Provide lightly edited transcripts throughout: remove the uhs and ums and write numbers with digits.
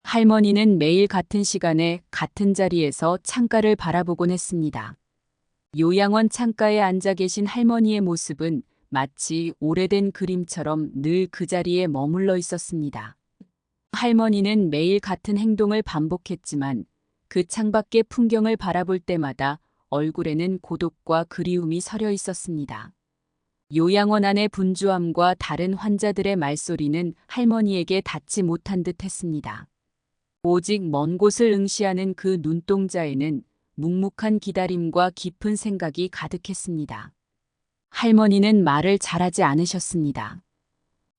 할머니는 매일 같은 시간에 같은 자리에서 창가를 바라보곤 했습니다. 요양원 창가에 앉아 계신 할머니의 모습은 마치 오래된 그림처럼 늘 그 자리에 머물러 있었습니다. 할머니는 매일 같은 행동을 반복했지만 그 창밖의 풍경을 바라볼 때마다 얼굴에는 고독과 그리움이 서려 있었습니다. 요양원 안의 분주함과 다른 환자들의 말소리는 할머니에게 닿지 못한 듯 했습니다. 오직 먼 곳을 응시하는 그 눈동자에는 묵묵한 기다림과 깊은 생각이 가득했습니다. 할머니는 말을 잘하지 않으셨습니다.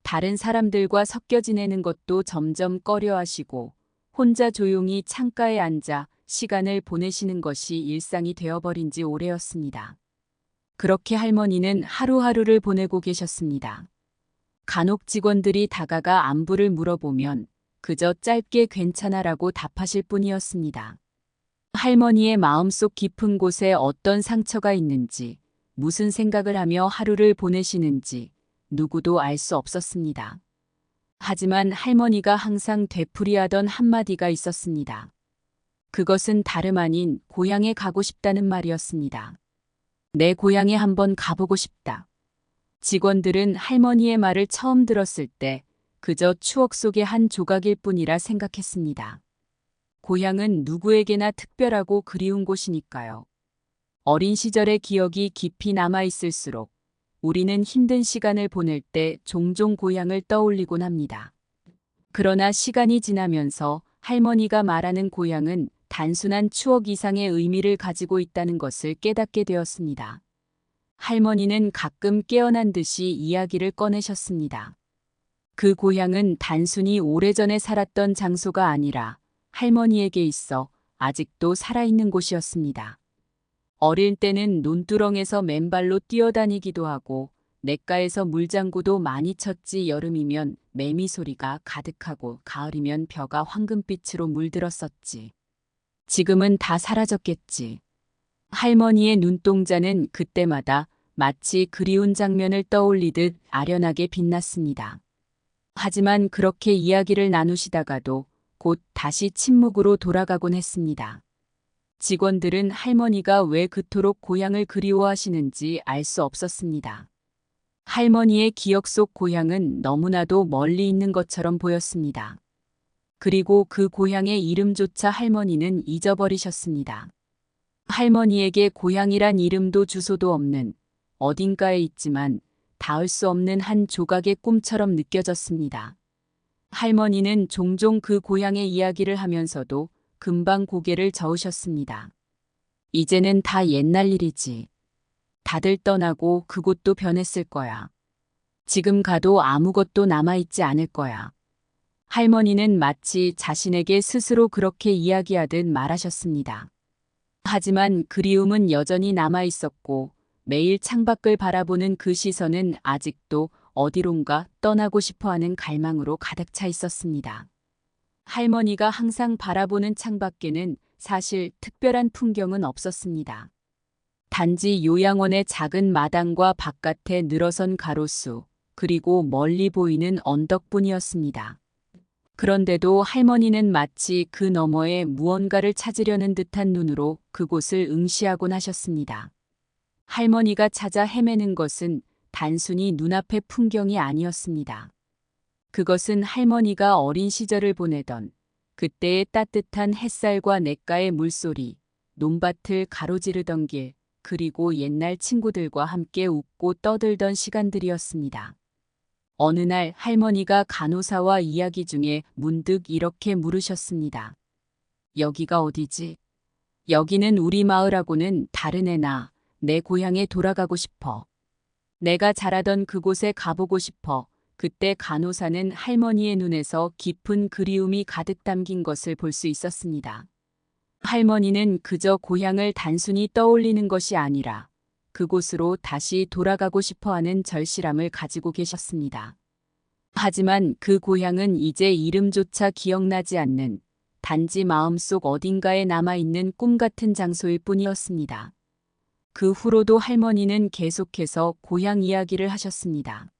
다른 사람들과 섞여 지내는 것도 점점 꺼려하시고 혼자 조용히 창가에 앉아 시간을 보내시는 것이 일상이 되어버린 지 오래였습니다. 그렇게 할머니는 하루하루를 보내고 계셨습니다. 간혹 직원들이 다가가 안부를 물어보면 그저 짧게 괜찮아라고 답하실 뿐이었습니다. 할머니의 마음속 깊은 곳에 어떤 상처가 있는지, 무슨 생각을 하며 하루를 보내시는지 누구도 알 수 없었습니다. 하지만 할머니가 항상 되풀이하던 한마디가 있었습니다. 그것은 다름 아닌 고향에 가고 싶다는 말이었습니다. 내 고향에 한번 가보고 싶다. 직원들은 할머니의 말을 처음 들었을 때 그저 추억 속의 한 조각일 뿐이라 생각했습니다. 고향은 누구에게나 특별하고 그리운 곳이니까요. 어린 시절의 기억이 깊이 남아있을수록 우리는 힘든 시간을 보낼 때 종종 고향을 떠올리곤 합니다. 그러나 시간이 지나면서 할머니가 말하는 고향은 단순한 추억 이상의 의미를 가지고 있다는 것을 깨닫게 되었습니다. 할머니는 가끔 깨어난 듯이 이야기를 꺼내셨습니다. 그 고향은 단순히 오래전에 살았던 장소가 아니라 할머니에게 있어 아직도 살아있는 곳이었습니다. 어릴 때는 논두렁에서 맨발로 뛰어다니기도 하고 냇가에서 물장구도 많이 쳤지. 여름이면 매미 소리가 가득하고 가을이면 벼가 황금빛으로 물들었었지. 지금은 다 사라졌겠지. 할머니의 눈동자는 그때마다 마치 그리운 장면을 떠올리듯 아련하게 빛났습니다. 하지만 그렇게 이야기를 나누시다가도 곧 다시 침묵으로 돌아가곤 했습니다. 직원들은 할머니가 왜 그토록 고향을 그리워하시는지 알 수 없었습니다. 할머니의 기억 속 고향은 너무나도 멀리 있는 것처럼 보였습니다. 그리고 그 고향의 이름조차 할머니는 잊어버리셨습니다. 할머니에게 고향이란 이름도 주소도 없는 어딘가에 있지만 닿을 수 없는 한 조각의 꿈처럼 느껴졌습니다. 할머니는 종종 그 고향의 이야기를 하면서도 금방 고개를 저으셨습니다. 이제는 다 옛날 일이지. 다들 떠나고 그곳도 변했을 거야. 지금 가도 아무것도 남아있지 않을 거야. 할머니는 마치 자신에게 스스로 그렇게 이야기하듯 말하셨습니다. 하지만 그리움은 여전히 남아있었고 매일 창밖을 바라보는 그 시선은 아직도 어디론가 떠나고 싶어하는 갈망으로 가득 차 있었습니다. 할머니가 항상 바라보는 창밖에는 사실 특별한 풍경은 없었습니다. 단지 요양원의 작은 마당과 바깥에 늘어선 가로수, 그리고 멀리 보이는 언덕뿐이었습니다. 그런데도 할머니는 마치 그 너머에 무언가를 찾으려는 듯한 눈으로 그곳을 응시하곤 하셨습니다. 할머니가 찾아 헤매는 것은 단순히 눈앞의 풍경이 아니었습니다. 그것은 할머니가 어린 시절을 보내던 그때의 따뜻한 햇살과 냇가의 물소리, 논밭을 가로지르던 길, 그리고 옛날 친구들과 함께 웃고 떠들던 시간들이었습니다. 어느 날 할머니가 간호사와 이야기 중에 문득 이렇게 물으셨습니다. 여기가 어디지? 여기는 우리 마을하고는 다른 애나 내 고향에 돌아가고 싶어. 내가 자라던 그곳에 가보고 싶어. 그때 간호사는 할머니의 눈에서 깊은 그리움이 가득 담긴 것을 볼 수 있었습니다. 할머니는 그저 고향을 단순히 떠올리는 것이 아니라 그곳으로 다시 돌아가고 싶어하는 절실함을 가지고 계셨습니다. 하지만 그 고향은 이제 이름조차 기억나지 않는 단지 마음속 어딘가에 남아있는 꿈 같은 장소일 뿐이었습니다. 그 후로도 할머니는 계속해서 고향 이야기를 하셨습니다.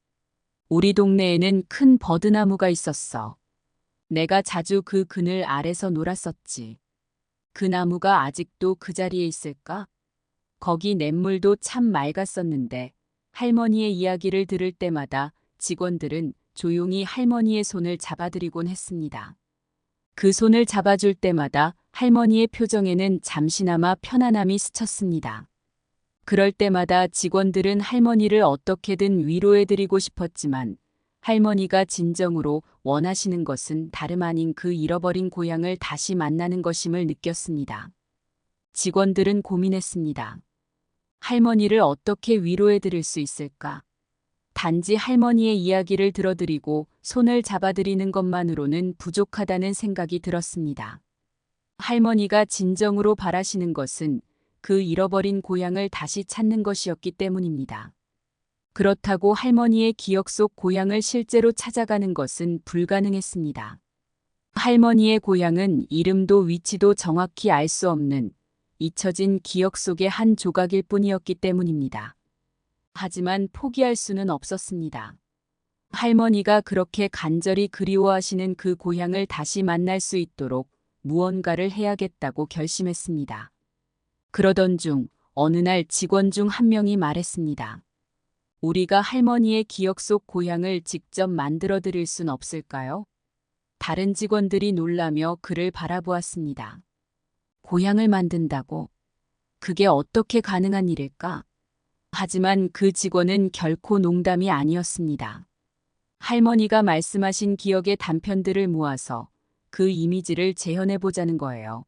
우리 동네에는 큰 버드나무가 있었어. 내가 자주 그 그늘 아래서 놀았었지. 그 나무가 아직도 그 자리에 있을까? 거기 냇물도 참 맑았었는데 할머니의 이야기를 들을 때마다 직원들은 조용히 할머니의 손을 잡아드리곤 했습니다. 그 손을 잡아줄 때마다 할머니의 표정에는 잠시나마 편안함이 스쳤습니다. 그럴 때마다 직원들은 할머니를 어떻게든 위로해드리고 싶었지만 할머니가 진정으로 원하시는 것은 다름 아닌 그 잃어버린 고향을 다시 만나는 것임을 느꼈습니다. 직원들은 고민했습니다. 할머니를 어떻게 위로해드릴 수 있을까? 단지 할머니의 이야기를 들어드리고 손을 잡아드리는 것만으로는 부족하다는 생각이 들었습니다. 할머니가 진정으로 바라시는 것은 그 잃어버린 고향을 다시 찾는 것이었기 때문입니다. 그렇다고 할머니의 기억 속 고향을 실제로 찾아가는 것은 불가능했습니다. 할머니의 고향은 이름도 위치도 정확히 알 수 없는 잊혀진 기억 속의 한 조각일 뿐이었기 때문입니다. 하지만 포기할 수는 없었습니다. 할머니가 그렇게 간절히 그리워하시는 그 고향을 다시 만날 수 있도록 무언가를 해야겠다고 결심했습니다. 그러던 중 어느 날 직원 중 한 명이 말했습니다. 우리가 할머니의 기억 속 고향을 직접 만들어 드릴 순 없을까요? 다른 직원들이 놀라며 그를 바라보았습니다. 고향을 만든다고? 그게 어떻게 가능한 일일까? 하지만 그 직원은 결코 농담이 아니었습니다. 할머니가 말씀하신 기억의 단편들을 모아서 그 이미지를 재현해보자는 거예요.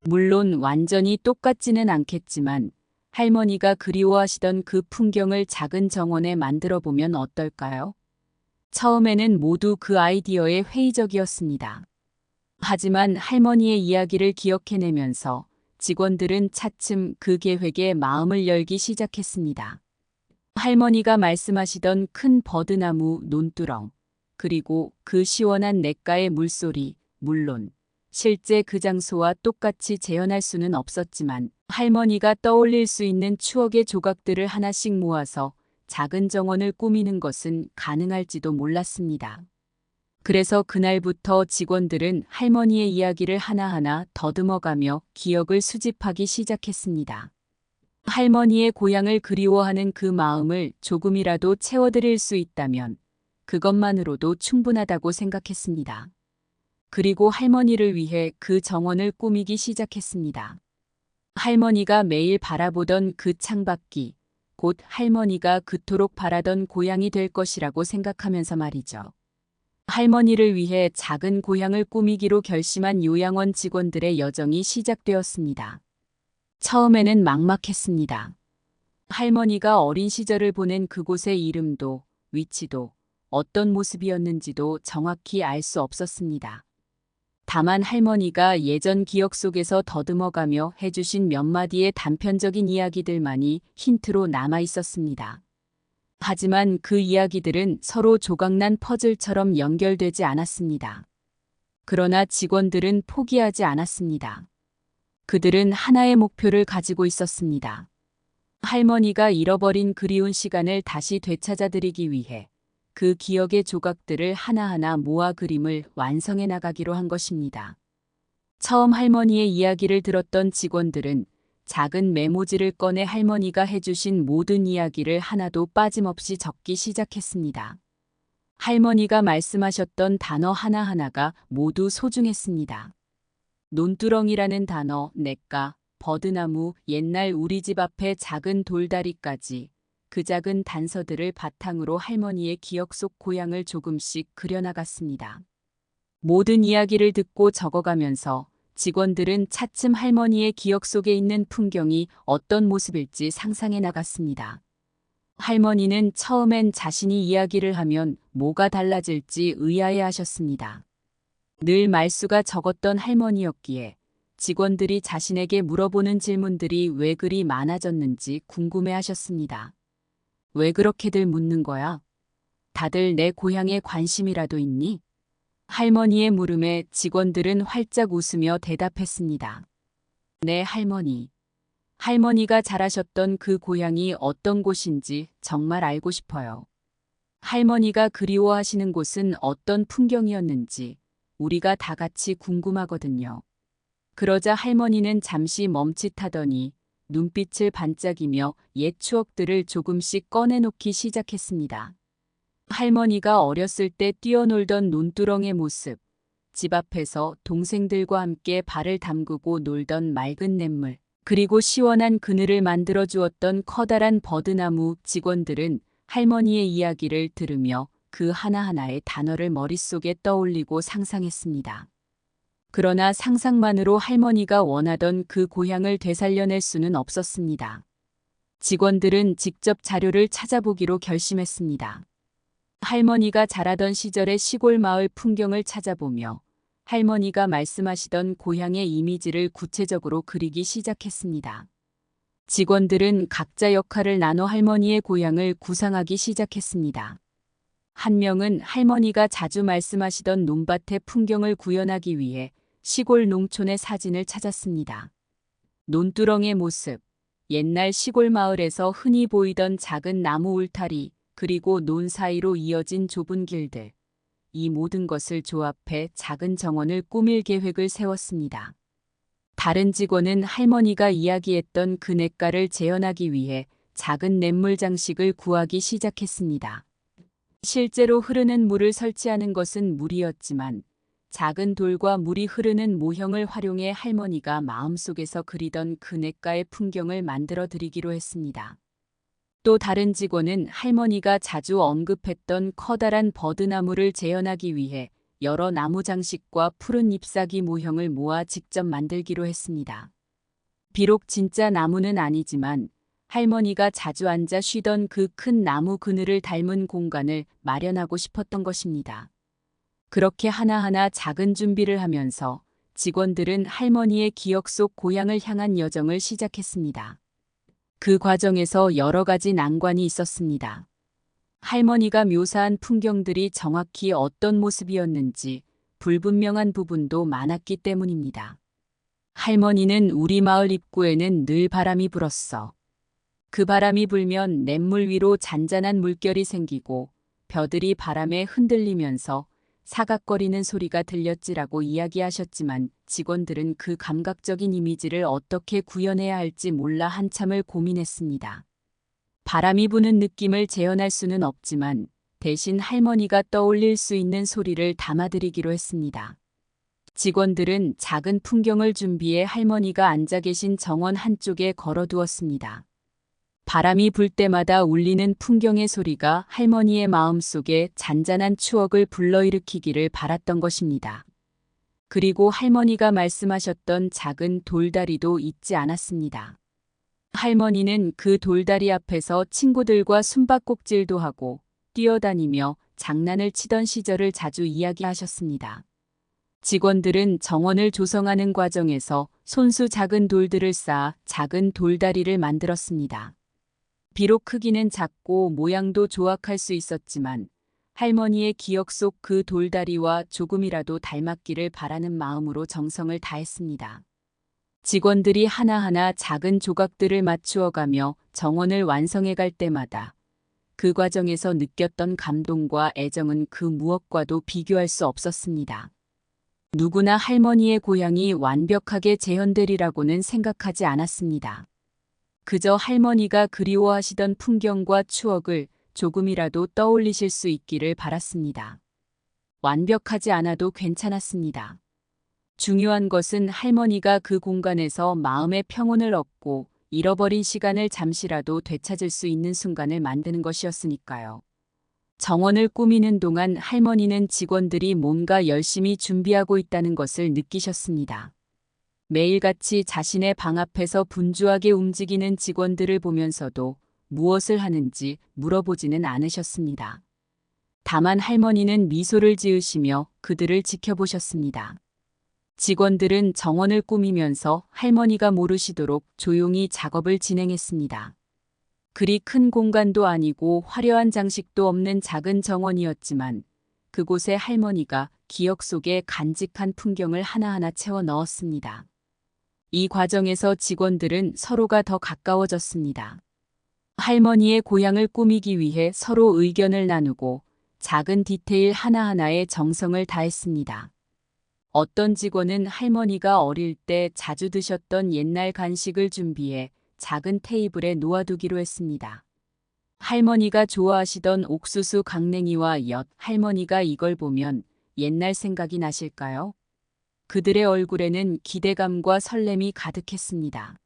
물론 완전히 똑같지는 않겠지만 할머니가 그리워하시던 그 풍경을 작은 정원에 만들어 보면 어떨까요? 처음에는 모두 그 아이디어에 회의적이었습니다. 하지만 할머니의 이야기를 기억해내면서 직원들은 차츰 그 계획에 마음을 열기 시작했습니다. 할머니가 말씀하시던 큰 버드나무 논두렁, 그리고 그 시원한 냇가의 물소리, 물론 실제 그 장소와 똑같이 재현할 수는 없었지만 할머니가 떠올릴 수 있는 추억의 조각들을 하나씩 모아서 작은 정원을 꾸미는 것은 가능할지도 몰랐습니다. 그래서 그날부터 직원들은 할머니의 이야기를 하나하나 더듬어가며 기억을 수집하기 시작했습니다. 할머니의 고향을 그리워하는 그 마음을 조금이라도 채워드릴 수 있다면 그것만으로도 충분하다고 생각했습니다. 그리고 할머니를 위해 그 정원을 꾸미기 시작했습니다. 할머니가 매일 바라보던 그 창밖이 곧 할머니가 그토록 바라던 고향이 될 것이라고 생각하면서 말이죠. 할머니를 위해 작은 고향을 꾸미기로 결심한 요양원 직원들의 여정이 시작되었습니다. 처음에는 막막했습니다. 할머니가 어린 시절을 보낸 그곳의 이름도 위치도 어떤 모습이었는지도 정확히 알 수 없었습니다. 다만 할머니가 예전 기억 속에서 더듬어가며 해주신 몇 마디의 단편적인 이야기들만이 힌트로 남아 있었습니다. 하지만 그 이야기들은 서로 조각난 퍼즐처럼 연결되지 않았습니다. 그러나 직원들은 포기하지 않았습니다. 그들은 하나의 목표를 가지고 있었습니다. 할머니가 잃어버린 그리운 시간을 다시 되찾아드리기 위해 그 기억의 조각들을 하나하나 모아 그림을 완성해 나가기로 한 것입니다. 처음 할머니의 이야기를 들었던 직원들은 작은 메모지를 꺼내 할머니가 해주신 모든 이야기를 하나도 빠짐없이 적기 시작했습니다. 할머니가 말씀하셨던 단어 하나하나가 모두 소중했습니다. 논두렁이라는 단어, 냇가, 버드나무, 옛날 우리 집 앞에 작은 돌다리까지 그 작은 단서들을 바탕으로 할머니의 기억 속 고향을 조금씩 그려나갔습니다. 모든 이야기를 듣고 적어가면서 직원들은 차츰 할머니의 기억 속에 있는 풍경이 어떤 모습일지 상상해 나갔습니다. 할머니는 처음엔 자신이 이야기를 하면 뭐가 달라질지 의아해하셨습니다. 늘 말수가 적었던 할머니였기에 직원들이 자신에게 물어보는 질문들이 왜 그리 많아졌는지 궁금해하셨습니다. 왜 그렇게들 묻는 거야? 다들 내 고향에 관심이라도 있니? 할머니의 물음에 직원들은 활짝 웃으며 대답했습니다. 네, 할머니. 할머니가 잘하셨던 그 고향이 어떤 곳인지 정말 알고 싶어요. 할머니가 그리워하시는 곳은 어떤 풍경이었는지, 우리가 다 같이 궁금하거든요. 그러자 할머니는 잠시 멈칫하더니 눈빛을 반짝이며 옛 추억들을 조금씩 꺼내놓기 시작했습니다. 할머니가 어렸을 때 뛰어놀던 논두렁의 모습, 집 앞에서 동생들과 함께 발을 담그고 놀던 맑은 냇물, 그리고 시원한 그늘을 만들어 주었던 커다란 버드나무. 직원들은 할머니의 이야기를 들으며 그 하나하나의 단어를 머릿속에 떠올리고 상상했습니다. 그러나 상상만으로 할머니가 원하던 그 고향을 되살려낼 수는 없었습니다. 직원들은 직접 자료를 찾아보기로 결심했습니다. 할머니가 자라던 시절의 시골 마을 풍경을 찾아보며 할머니가 말씀하시던 고향의 이미지를 구체적으로 그리기 시작했습니다. 직원들은 각자 역할을 나눠 할머니의 고향을 구상하기 시작했습니다. 한 명은 할머니가 자주 말씀하시던 논밭의 풍경을 구현하기 위해 시골 농촌의 사진을 찾았습니다. 논두렁의 모습, 옛날 시골 마을에서 흔히 보이던 작은 나무 울타리, 그리고 논 사이로 이어진 좁은 길들. 이 모든 것을 조합해 작은 정원을 꾸밀 계획을 세웠습니다. 다른 직원은 할머니가 이야기했던 그냇가를 재현하기 위해 작은 냇물 장식을 구하기 시작했습니다. 실제로 흐르는 물을 설치하는 것은 무리였지만 작은 돌과 물이 흐르는 모형을 활용해 할머니가 마음속에서 그리던 그냇가의 풍경을 만들어 드리기로 했습니다. 또 다른 직원은 할머니가 자주 언급했던 커다란 버드나무를 재현하기 위해 여러 나무 장식과 푸른 잎사귀 모형을 모아 직접 만들기로 했습니다. 비록 진짜 나무는 아니지만 할머니가 자주 앉아 쉬던 그 큰 나무 그늘을 닮은 공간을 마련하고 싶었던 것입니다. 그렇게 하나하나 작은 준비를 하면서 직원들은 할머니의 기억 속 고향을 향한 여정을 시작했습니다. 그 과정에서 여러 가지 난관이 있었습니다. 할머니가 묘사한 풍경들이 정확히 어떤 모습이었는지 불분명한 부분도 많았기 때문입니다. 할머니는 우리 마을 입구에는 늘 바람이 불었어. 그 바람이 불면 냇물 위로 잔잔한 물결이 생기고 벼들이 바람에 흔들리면서 사각거리는 소리가 들렸지라고 이야기하셨지만 직원들은 그 감각적인 이미지를 어떻게 구현해야 할지 몰라 한참을 고민했습니다. 바람이 부는 느낌을 재현할 수는 없지만 대신 할머니가 떠올릴 수 있는 소리를 담아드리기로 했습니다. 직원들은 작은 풍경을 준비해 할머니가 앉아 계신 정원 한쪽에 걸어두었습니다. 바람이 불 때마다 울리는 풍경의 소리가 할머니의 마음속에 잔잔한 추억을 불러일으키기를 바랐던 것입니다. 그리고 할머니가 말씀하셨던 작은 돌다리도 잊지 않았습니다. 할머니는 그 돌다리 앞에서 친구들과 숨바꼭질도 하고 뛰어다니며 장난을 치던 시절을 자주 이야기하셨습니다. 직원들은 정원을 조성하는 과정에서 손수 작은 돌들을 쌓아 작은 돌다리를 만들었습니다. 비록 크기는 작고 모양도 조악할 수 있었지만 할머니의 기억 속 그 돌다리와 조금이라도 닮았기를 바라는 마음으로 정성을 다했습니다. 직원들이 하나하나 작은 조각들을 맞추어가며 정원을 완성해 갈 때마다 그 과정에서 느꼈던 감동과 애정은 그 무엇과도 비교할 수 없었습니다. 누구나 할머니의 고향이 완벽하게 재현되리라고는 생각하지 않았습니다. 그저 할머니가 그리워하시던 풍경과 추억을 조금이라도 떠올리실 수 있기를 바랐습니다. 완벽하지 않아도 괜찮았습니다. 중요한 것은 할머니가 그 공간에서 마음의 평온을 얻고 잃어버린 시간을 잠시라도 되찾을 수 있는 순간을 만드는 것이었으니까요. 정원을 꾸미는 동안 할머니는 직원들이 뭔가 열심히 준비하고 있다는 것을 느끼셨습니다. 매일같이 자신의 방 앞에서 분주하게 움직이는 직원들을 보면서도 무엇을 하는지 물어보지는 않으셨습니다. 다만 할머니는 미소를 지으시며 그들을 지켜보셨습니다. 직원들은 정원을 꾸미면서 할머니가 모르시도록 조용히 작업을 진행했습니다. 그리 큰 공간도 아니고 화려한 장식도 없는 작은 정원이었지만 그곳에 할머니가 기억 속에 간직한 풍경을 하나하나 채워 넣었습니다. 이 과정에서 직원들은 서로가 더 가까워졌습니다. 할머니의 고향을 꾸미기 위해 서로 의견을 나누고 작은 디테일 하나하나에 정성을 다했습니다. 어떤 직원은 할머니가 어릴 때 자주 드셨던 옛날 간식을 준비해 작은 테이블에 놓아두기로 했습니다. 할머니가 좋아하시던 옥수수 강냉이와 엿, 할머니가 이걸 보면 옛날 생각이 나실까요? 그들의 얼굴에는 기대감과 설렘이 가득했습니다.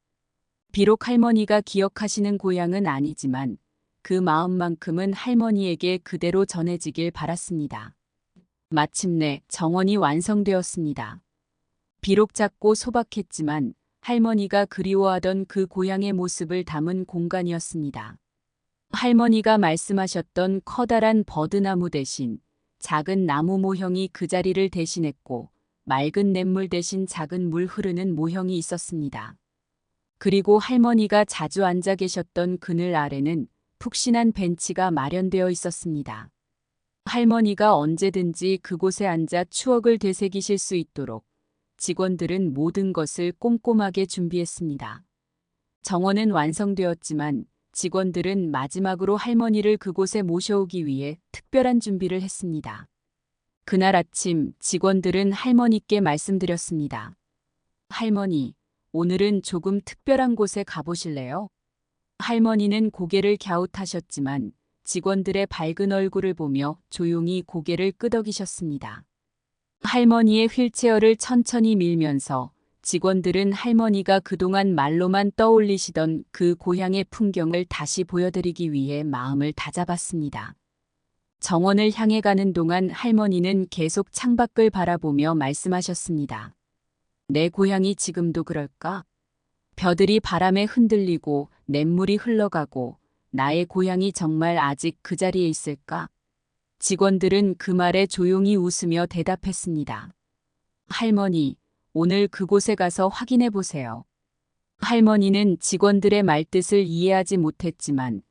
비록 할머니가 기억하시는 고향은 아니지만 그 마음만큼은 할머니에게 그대로 전해지길 바랐습니다. 마침내 정원이 완성되었습니다. 비록 작고 소박했지만 할머니가 그리워하던 그 고향의 모습을 담은 공간이었습니다. 할머니가 말씀하셨던 커다란 버드나무 대신 작은 나무 모형이 그 자리를 대신했고 맑은 냇물 대신 작은 물 흐르는 모형이 있었습니다. 그리고 할머니가 자주 앉아 계셨던 그늘 아래는 푹신한 벤치가 마련되어 있었습니다. 할머니가 언제든지 그곳에 앉아 추억을 되새기실 수 있도록 직원들은 모든 것을 꼼꼼하게 준비했습니다. 정원은 완성되었지만 직원들은 마지막으로 할머니를 그곳에 모셔오기 위해 특별한 준비를 했습니다. 그날 아침 직원들은 할머니께 말씀드렸습니다. 할머니, 오늘은 조금 특별한 곳에 가보실래요? 할머니는 고개를 갸웃하셨지만 직원들의 밝은 얼굴을 보며 조용히 고개를 끄덕이셨습니다. 할머니의 휠체어를 천천히 밀면서 직원들은 할머니가 그동안 말로만 떠올리시던 그 고향의 풍경을 다시 보여드리기 위해 마음을 다잡았습니다. 정원을 향해 가는 동안 할머니는 계속 창밖을 바라보며 말씀하셨습니다. 내 고향이 지금도 그럴까? 벼들이 바람에 흔들리고 냇물이 흘러가고 나의 고향이 정말 아직 그 자리에 있을까? 직원들은 그 말에 조용히 웃으며 대답했습니다. 할머니, 오늘 그곳에 가서 확인해 보세요. 할머니는 직원들의 말뜻을 이해하지 못했지만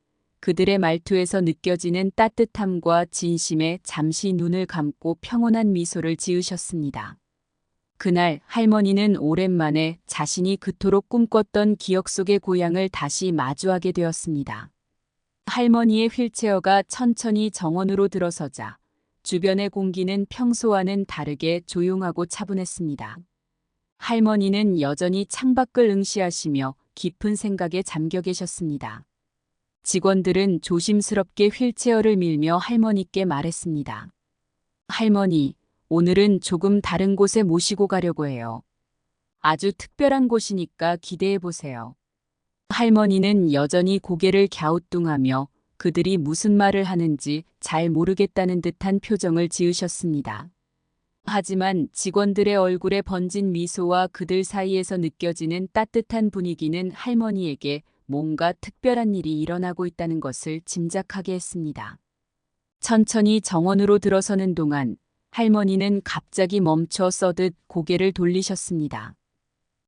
그들의 말투에서 느껴지는 따뜻함과 진심에 잠시 눈을 감고 평온한 미소를 지으셨습니다. 그날 할머니는 오랜만에 자신이 그토록 꿈꿨던 기억 속의 고향을 다시 마주하게 되었습니다. 할머니의 휠체어가 천천히 정원으로 들어서자 주변의 공기는 평소와는 다르게 조용하고 차분했습니다. 할머니는 여전히 창밖을 응시하시며 깊은 생각에 잠겨 계셨습니다. 직원들은 조심스럽게 휠체어를 밀며 할머니께 말했습니다. 할머니, 오늘은 조금 다른 곳에 모시고 가려고 해요. 아주 특별한 곳이니까 기대해 보세요. 할머니는 여전히 고개를 갸우뚱하며 그들이 무슨 말을 하는지 잘 모르겠다는 듯한 표정을 지으셨습니다. 하지만 직원들의 얼굴에 번진 미소와 그들 사이에서 느껴지는 따뜻한 분위기는 할머니에게 뭔가 특별한 일이 일어나고 있다는 것을 짐작하게 했습니다. 천천히 정원으로 들어서는 동안 할머니는 갑자기 멈춰 서듯 고개를 돌리셨습니다.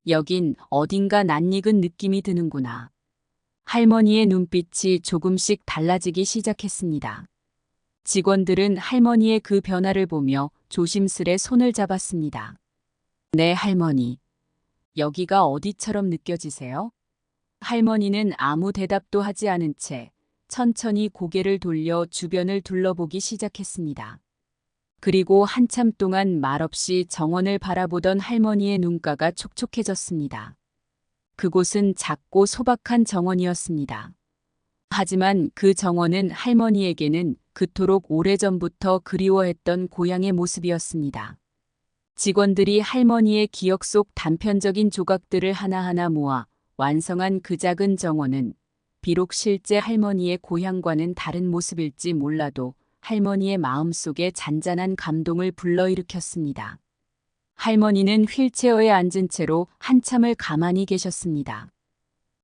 여긴 어딘가 낯익은 느낌이 드는구나. 할머니의 눈빛이 조금씩 달라지기 시작했습니다. 직원들은 할머니의 그 변화를 보며 조심스레 손을 잡았습니다. 네, 할머니. 여기가 어디처럼 느껴지세요? 할머니는 아무 대답도 하지 않은 채 천천히 고개를 돌려 주변을 둘러보기 시작했습니다. 그리고 한참 동안 말없이 정원을 바라보던 할머니의 눈가가 촉촉해졌습니다. 그곳은 작고 소박한 정원이었습니다. 하지만 그 정원은 할머니에게는 그토록 오래전부터 그리워했던 고향의 모습이었습니다. 직원들이 할머니의 기억 속 단편적인 조각들을 하나하나 모아 완성한 그 작은 정원은 비록 실제 할머니의 고향과는 다른 모습일지 몰라도 할머니의 마음속에 잔잔한 감동을 불러일으켰습니다. 할머니는 휠체어에 앉은 채로 한참을 가만히 계셨습니다.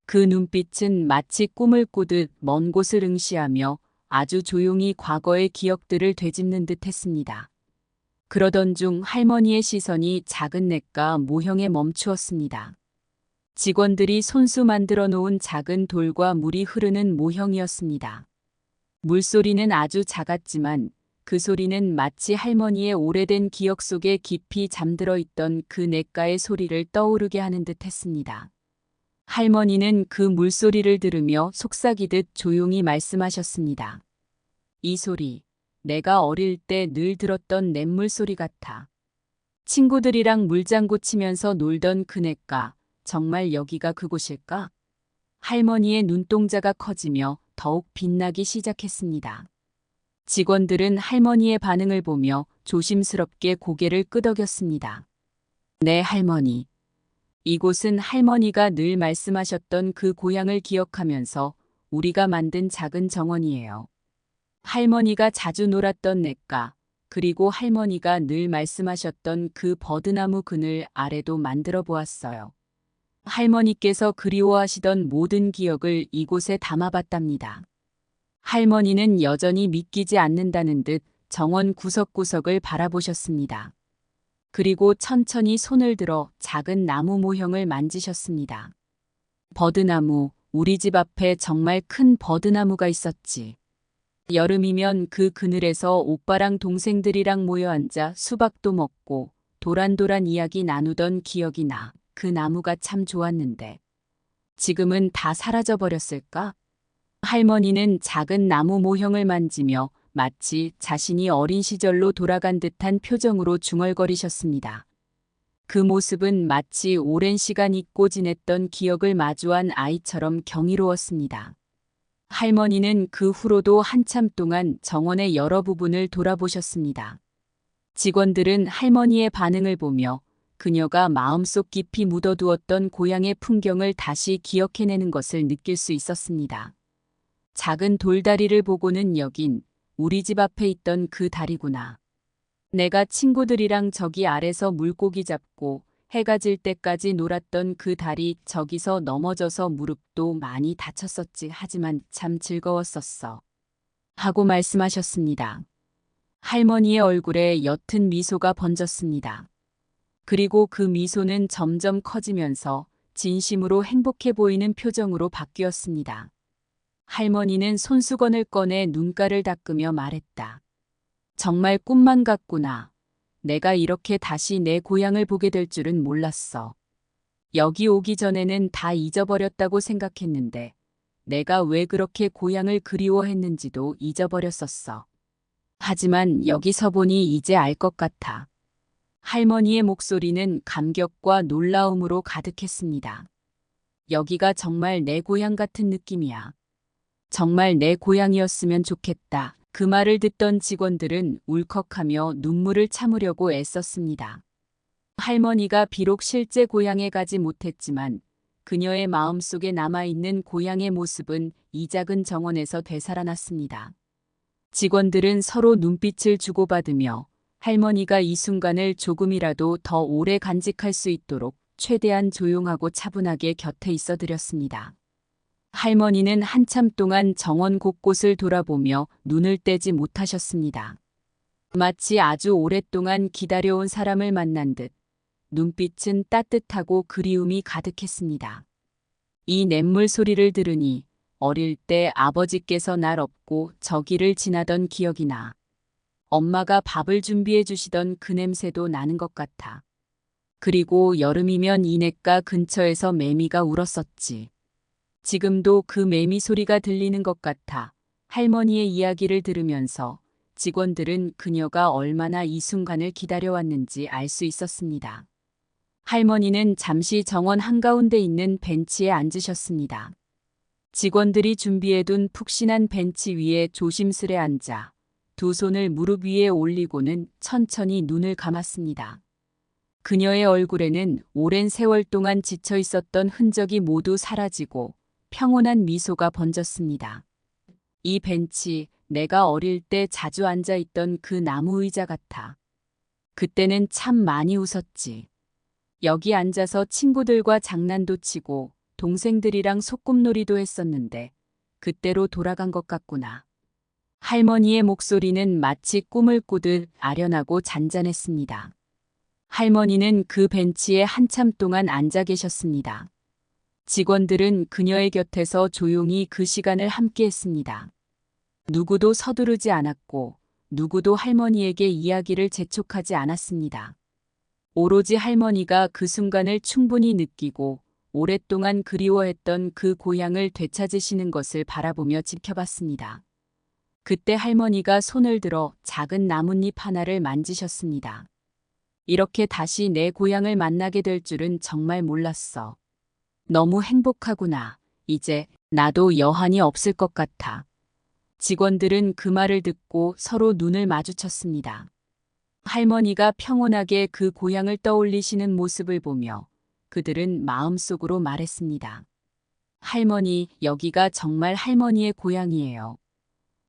그 눈빛은 마치 꿈을 꾸듯 먼 곳을 응시하며 아주 조용히 과거의 기억들을 되짚는 듯 했습니다. 그러던 중 할머니의 시선이 작은 냇가 모형에 멈추었습니다. 직원들이 손수 만들어 놓은 작은 돌과 물이 흐르는 모형이었습니다. 물소리는 아주 작았지만 그 소리는 마치 할머니의 오래된 기억 속에 깊이 잠들어 있던 그 냇가의 소리를 떠오르게 하는 듯 했습니다. 할머니는 그 물소리를 들으며 속삭이듯 조용히 말씀하셨습니다. 이 소리, 내가 어릴 때 늘 들었던 냇물 소리 같아. 친구들이랑 물장구 치면서 놀던 그네가 정말 여기가 그곳일까? 할머니의 눈동자가 커지며 더욱 빛나기 시작했습니다. 직원들은 할머니의 반응을 보며 조심스럽게 고개를 끄덕였습니다. 네, 할머니. 이곳은 할머니가 늘 말씀하셨던 그 고향을 기억하면서 우리가 만든 작은 정원이에요. 할머니가 자주 놀았던 냇가, 그리고 할머니가 늘 말씀하셨던 그 버드나무 그늘 아래도 만들어 보았어요. 할머니께서 그리워하시던 모든 기억을 이곳에 담아봤답니다. 할머니는 여전히 믿기지 않는다는 듯 정원 구석구석을 바라보셨습니다. 그리고 천천히 손을 들어 작은 나무 모형을 만지셨습니다. 버드나무, 우리 집 앞에 정말 큰 버드나무가 있었지. 여름이면 그 그늘에서 오빠랑 동생들이랑 모여 앉아 수박도 먹고 도란도란 이야기 나누던 기억이 나. 그 나무가 참 좋았는데. 지금은 다 사라져 버렸을까? 할머니는 작은 나무 모형을 만지며 마치 자신이 어린 시절로 돌아간 듯한 표정으로 중얼거리셨습니다. 그 모습은 마치 오랜 시간 잊고 지냈던 기억을 마주한 아이처럼 경이로웠습니다. 할머니는 그 후로도 한참 동안 정원의 여러 부분을 돌아보셨습니다. 직원들은 할머니의 반응을 보며 그녀가 마음속 깊이 묻어두었던 고향의 풍경을 다시 기억해내는 것을 느낄 수 있었습니다. 작은 돌다리를 보고는 여긴 우리 집 앞에 있던 그 다리구나. 내가 친구들이랑 저기 아래서 물고기 잡고 해가 질 때까지 놀았던 그 다리, 저기서 넘어져서 무릎도 많이 다쳤었지. 하지만 참 즐거웠었어. 하고 말씀하셨습니다. 할머니의 얼굴에 옅은 미소가 번졌습니다. 그리고 그 미소는 점점 커지면서 진심으로 행복해 보이는 표정으로 바뀌었습니다. 할머니는 손수건을 꺼내 눈가를 닦으며 말했다. 정말 꿈만 같구나. 내가 이렇게 다시 내 고향을 보게 될 줄은 몰랐어. 여기 오기 전에는 다 잊어버렸다고 생각했는데 내가 왜 그렇게 고향을 그리워했는지도 잊어버렸었어. 하지만 여기서 보니 이제 알 것 같아. 할머니의 목소리는 감격과 놀라움으로 가득했습니다. 여기가 정말 내 고향 같은 느낌이야. 정말 내 고향이었으면 좋겠다. 그 말을 듣던 직원들은 울컥하며 눈물을 참으려고 애썼습니다. 할머니가 비록 실제 고향에 가지 못했지만 그녀의 마음속에 남아있는 고향의 모습은 이 작은 정원에서 되살아났습니다. 직원들은 서로 눈빛을 주고받으며 할머니가 이 순간을 조금이라도 더 오래 간직할 수 있도록 최대한 조용하고 차분하게 곁에 있어드렸습니다. 할머니는 한참 동안 정원 곳곳을 돌아보며 눈을 떼지 못하셨습니다. 마치 아주 오랫동안 기다려온 사람을 만난 듯 눈빛은 따뜻하고 그리움이 가득했습니다. 이 냇물 소리를 들으니 어릴 때 아버지께서 날 업고 저 길을 지나던 기억이 나. 엄마가 밥을 준비해 주시던 그 냄새도 나는 것 같아. 그리고 여름이면 이 냇가 근처에서 매미가 울었었지. 지금도 그 매미 소리가 들리는 것 같아. 할머니의 이야기를 들으면서 직원들은 그녀가 얼마나 이 순간을 기다려왔는지 알 수 있었습니다. 할머니는 잠시 정원 한가운데 있는 벤치에 앉으셨습니다. 직원들이 준비해둔 푹신한 벤치 위에 조심스레 앉아 두 손을 무릎 위에 올리고는 천천히 눈을 감았습니다. 그녀의 얼굴에는 오랜 세월 동안 지쳐 있었던 흔적이 모두 사라지고 평온한 미소가 번졌습니다. 이 벤치, 내가 어릴 때 자주 앉아 있던 그 나무 의자 같아. 그때는 참 많이 웃었지. 여기 앉아서 친구들과 장난도 치고 동생들이랑 소꿉놀이도 했었는데 그때로 돌아간 것 같구나. 할머니의 목소리는 마치 꿈을 꾸듯 아련하고 잔잔했습니다. 할머니는 그 벤치에 한참 동안 앉아 계셨습니다. 직원들은 그녀의 곁에서 조용히 그 시간을 함께했습니다. 누구도 서두르지 않았고 누구도 할머니에게 이야기를 재촉하지 않았습니다. 오로지 할머니가 그 순간을 충분히 느끼고 오랫동안 그리워했던 그 고향을 되찾으시는 것을 바라보며 지켜봤습니다. 그때 할머니가 손을 들어 작은 나뭇잎 하나를 만지셨습니다. 이렇게 다시 내 고향을 만나게 될 줄은 정말 몰랐어. 너무 행복하구나. 이제 나도 여한이 없을 것 같아. 직원들은 그 말을 듣고 서로 눈을 마주쳤습니다. 할머니가 평온하게 그 고향을 떠올리시는 모습을 보며 그들은 마음속으로 말했습니다. 할머니, 여기가 정말 할머니의 고향이에요.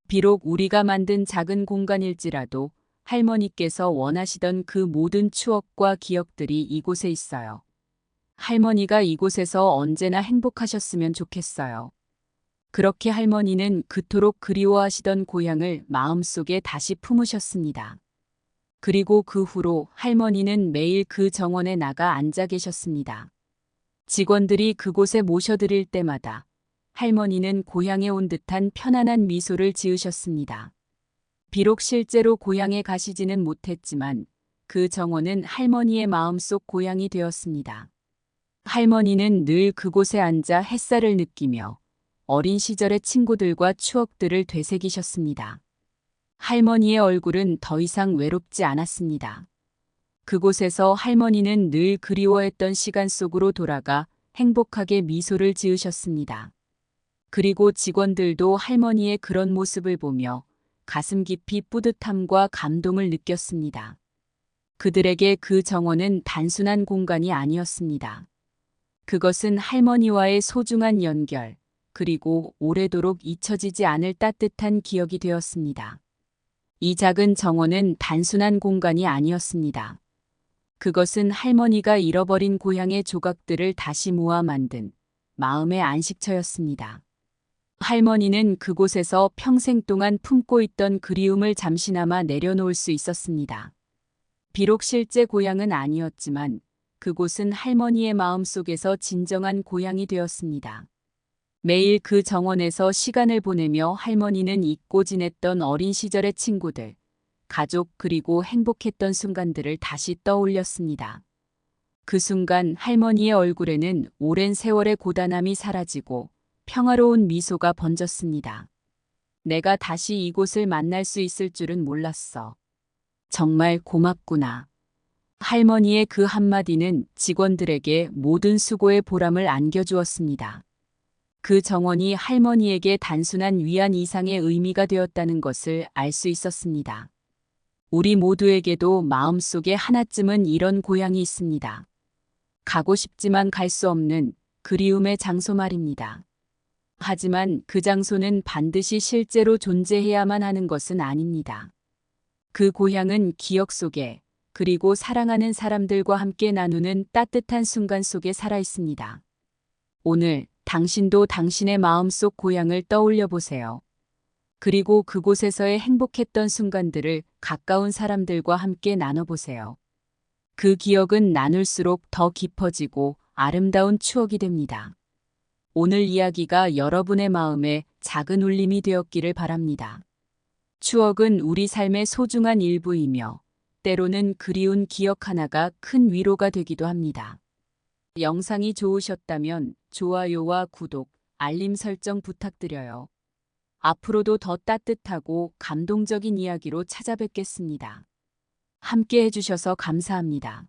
비록 우리가 만든 작은 공간일지라도 할머니께서 원하시던 그 모든 추억과 기억들이 이곳에 있어요. 할머니가 이곳에서 언제나 행복하셨으면 좋겠어요. 그렇게 할머니는 그토록 그리워하시던 고향을 마음속에 다시 품으셨습니다. 그리고 그 후로 할머니는 매일 그 정원에 나가 앉아 계셨습니다. 직원들이 그곳에 모셔드릴 때마다 할머니는 고향에 온 듯한 편안한 미소를 지으셨습니다. 비록 실제로 고향에 가시지는 못했지만 그 정원은 할머니의 마음속 고향이 되었습니다. 할머니는 늘 그곳에 앉아 햇살을 느끼며 어린 시절의 친구들과 추억들을 되새기셨습니다. 할머니의 얼굴은 더 이상 외롭지 않았습니다. 그곳에서 할머니는 늘 그리워했던 시간 속으로 돌아가 행복하게 미소를 지으셨습니다. 그리고 직원들도 할머니의 그런 모습을 보며 가슴 깊이 뿌듯함과 감동을 느꼈습니다. 그들에게 그 정원은 단순한 공간이 아니었습니다. 그것은 할머니와의 소중한 연결, 그리고 오래도록 잊혀지지 않을 따뜻한 기억이 되었습니다. 이 작은 정원은 단순한 공간이 아니었습니다. 그것은 할머니가 잃어버린 고향의 조각들을 다시 모아 만든 마음의 안식처였습니다. 할머니는 그곳에서 평생 동안 품고 있던 그리움을 잠시나마 내려놓을 수 있었습니다. 비록 실제 고향은 아니었지만 그곳은 할머니의 마음속에서 진정한 고향이 되었습니다. 매일 그 정원에서 시간을 보내며 할머니는 잊고 지냈던 어린 시절의 친구들, 가족 그리고 행복했던 순간들을 다시 떠올렸습니다. 그 순간 할머니의 얼굴에는 오랜 세월의 고단함이 사라지고 평화로운 미소가 번졌습니다. 내가 다시 이곳을 만날 수 있을 줄은 몰랐어. 정말 고맙구나. 할머니의 그 한마디는 직원들에게 모든 수고의 보람을 안겨주었습니다. 그 정원이 할머니에게 단순한 위안 이상의 의미가 되었다는 것을 알 수 있었습니다. 우리 모두에게도 마음속에 하나쯤은 이런 고향이 있습니다. 가고 싶지만 갈 수 없는 그리움의 장소 말입니다. 하지만 그 장소는 반드시 실제로 존재해야만 하는 것은 아닙니다. 그 고향은 기억 속에, 그리고 사랑하는 사람들과 함께 나누는 따뜻한 순간 속에 살아 있습니다. 오늘 당신도 당신의 마음속 고향을 떠올려 보세요. 그리고 그곳에서의 행복했던 순간들을 가까운 사람들과 함께 나눠보세요. 그 기억은 나눌수록 더 깊어지고 아름다운 추억이 됩니다. 오늘 이야기가 여러분의 마음에 작은 울림이 되었기를 바랍니다. 추억은 우리 삶의 소중한 일부이며 때로는 그리운 기억 하나가 큰 위로가 되기도 합니다. 영상이 좋으셨다면 좋아요와 구독, 알림 설정 부탁드려요. 앞으로도 더 따뜻하고 감동적인 이야기로 찾아뵙겠습니다. 함께 해주셔서 감사합니다.